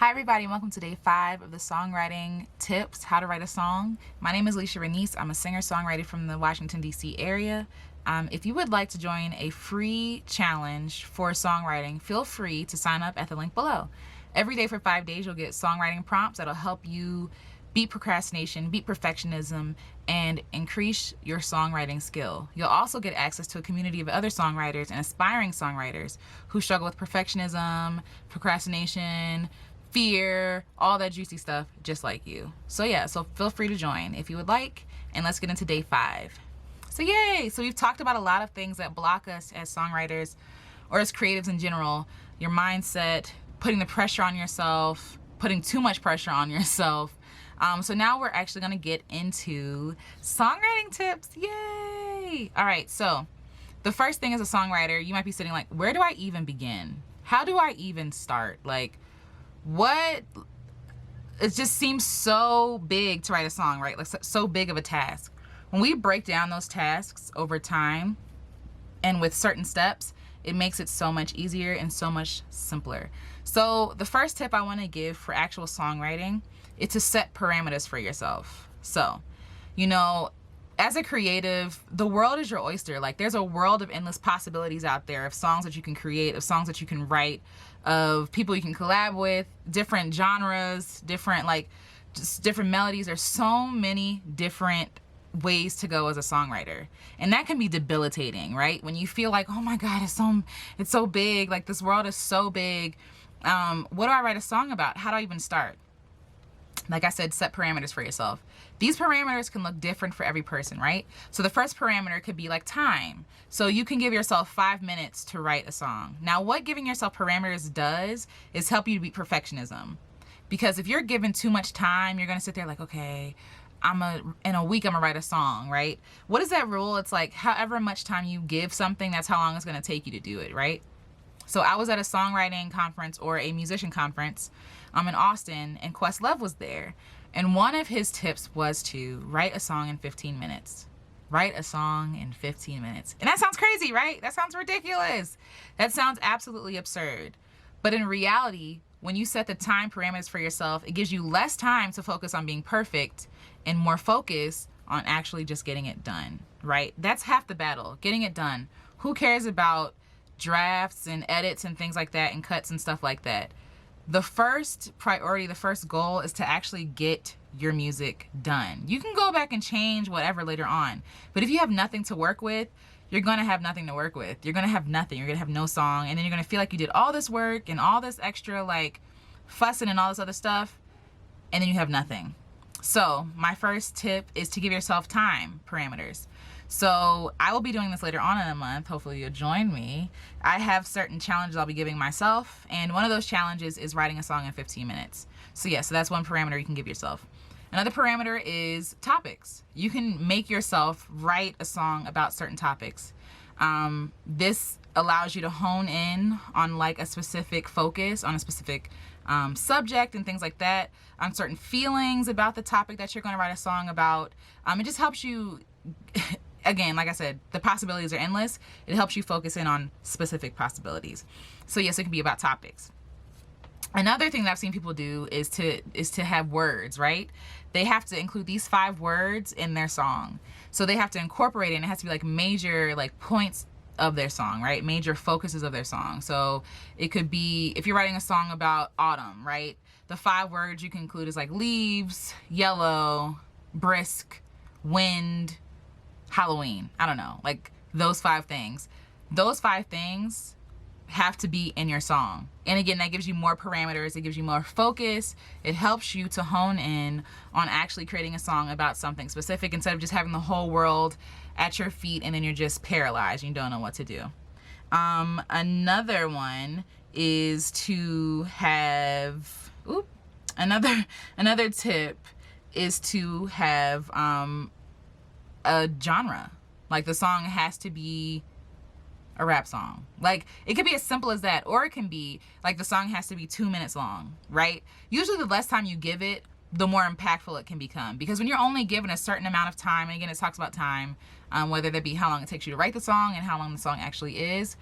Hi everybody, and welcome to day 5 of the songwriting tips, how to write a song. My name is Alecia Renece. I'm a singer-songwriter from the Washington, D.C. area. If you would like to join a free challenge for songwriting, feel free to sign up at the link below. Every day for 5 days, you'll get songwriting prompts that'll help you beat procrastination, beat perfectionism, and increase your songwriting skill. You'll also get access to a community of other songwriters and aspiring songwriters who struggle with perfectionism, procrastination, fear, all that juicy stuff just like you. So feel free to join if you would like, and let's get into day 5. So yay! So we've talked about a lot of things that block us as songwriters or as creatives in general. Your mindset, putting the pressure on yourself, putting too much pressure on yourself. So now we're actually going to get into songwriting tips. Yay! All right, so the first thing as a songwriter, you might be sitting like, where do I even begin? How do I even start? Like, what? It just seems so big to write a song, right? Like so big of a task. When we break down those tasks over time and with certain steps, it makes it so much easier and so much simpler. So the first tip I want to give for actual songwriting is to set parameters for yourself. So, as a creative, the world is your oyster. Like, there's a world of endless possibilities out there of songs that you can create, of songs that you can write, of people you can collab with, different genres, different melodies. There's so many different ways to go as a songwriter, and that can be debilitating, right? When you feel like, oh my God, it's so big, like this world is so big. What do I write a song about? How do I even start? Like I said, set parameters for yourself. These parameters can look different for every person, right? So the first parameter could be like time. So you can give yourself 5 minutes to write a song. Now, what giving yourself parameters does is help you to beat perfectionism. Because if you're given too much time, you're gonna sit there like, okay, in a week I'm gonna write a song, right? What is that rule? It's like however much time you give something, that's how long it's gonna take you to do it, right? So I was at a songwriting conference or a musician conference in Austin, and Questlove was there. And one of his tips was to write a song in 15 minutes. Write a song in 15 minutes. And that sounds crazy, right? That sounds ridiculous. That sounds absolutely absurd. But in reality, when you set the time parameters for yourself, it gives you less time to focus on being perfect and more focus on actually just getting it done, right? That's half the battle, getting it done. Who cares about drafts and edits and things like that and cuts and stuff like that? The first priority, the first goal is to actually get your music done. You can go back and change whatever later on, but if you have nothing to work with, you're gonna have nothing to work with. You're gonna have nothing. You're gonna have no song, and then you're gonna feel like you did all this work and all this extra fussing and all this other stuff, and then you have nothing. So my first tip is to give yourself time parameters. So I will be doing this later on in the month. Hopefully you'll join me. I have certain challenges I'll be giving myself, and one of those challenges is writing a song in 15 minutes. So that's one parameter you can give yourself. Another parameter is topics. You can make yourself write a song about certain topics. This allows you to hone in on a specific focus, on a specific subject and things like that, on certain feelings about the topic that you're going to write a song about. It just helps you, again, like I said, the possibilities are endless. It helps you focus in on specific possibilities. So yes, it can be about topics. Another thing that I've seen people do is to have words, right? They have to include these 5 words in their song. So they have to incorporate it, and it has to be major points of their song, right? Major focuses of their song. So it could be, if you're writing a song about autumn, right? The 5 words you can include is leaves, yellow, brisk, wind, Halloween. I don't know, those 5 things. Those 5 things have to be in your song. And again, that gives you more parameters. It gives you more focus. It helps you to hone in on actually creating a song about something specific instead of just having the whole world at your feet and then you're just paralyzed and you don't know what to do. Another one is to have, another tip is to have a genre. The song has to be a rap song. It could be as simple as that, or it can be the song has to be 2 minutes long, right? Usually the less time you give it, the more impactful it can become. Because when you're only given a certain amount of time, and again, it talks about time, whether that be how long it takes you to write the song and how long the song actually is,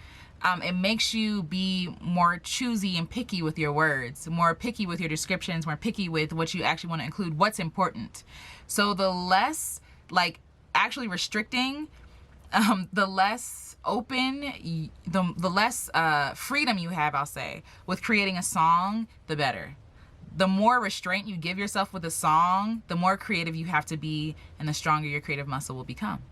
it makes you be more choosy and picky with your words, more picky with your descriptions, more picky with what you actually want to include, what's important. So the less like actually restricting, the less open, the less freedom you have, I'll say, with creating a song, the better. The more restraint you give yourself with a song, the more creative you have to be, and the stronger your creative muscle will become.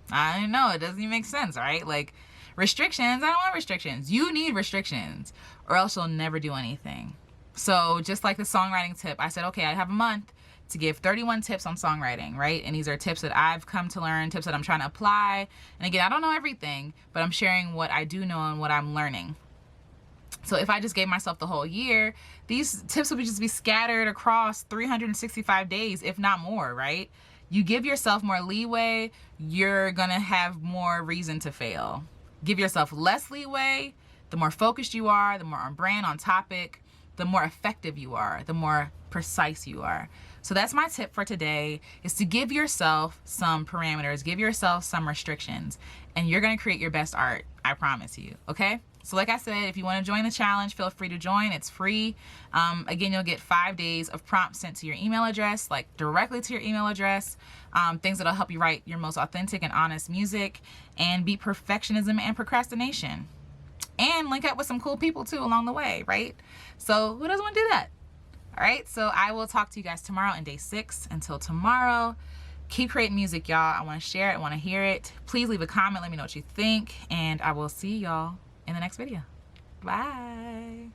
I know, it doesn't even make sense, right? Like, restrictions, I don't want restrictions. You need restrictions, or else you'll never do anything. So just like the songwriting tip, I said, okay, I have a month to give 31 tips on songwriting, right? And these are tips that I've come to learn, tips that I'm trying to apply. And again, I don't know everything, but I'm sharing what I do know and what I'm learning. So if I just gave myself the whole year, these tips would just be scattered across 365 days, if not more, right? You give yourself more leeway, you're gonna have more reason to fail. Give yourself less leeway, the more focused you are, the more on brand, on topic, the more effective you are, the more precise you are. So that's my tip for today, is to give yourself some parameters, give yourself some restrictions, and you're gonna create your best art, I promise you, okay? So like I said, if you want to join the challenge, feel free to join. It's free. Again, you'll get 5 days of prompts sent to your email address, like directly to your email address, things that'll help you write your most authentic and honest music and beat perfectionism and procrastination. And link up with some cool people too along the way, right? So who doesn't want to do that? All right, so I will talk to you guys tomorrow in day 6. Until tomorrow, keep creating music, y'all. I want to share it. I want to hear it. Please leave a comment. Let me know what you think. And I will see y'all in the next video. Bye.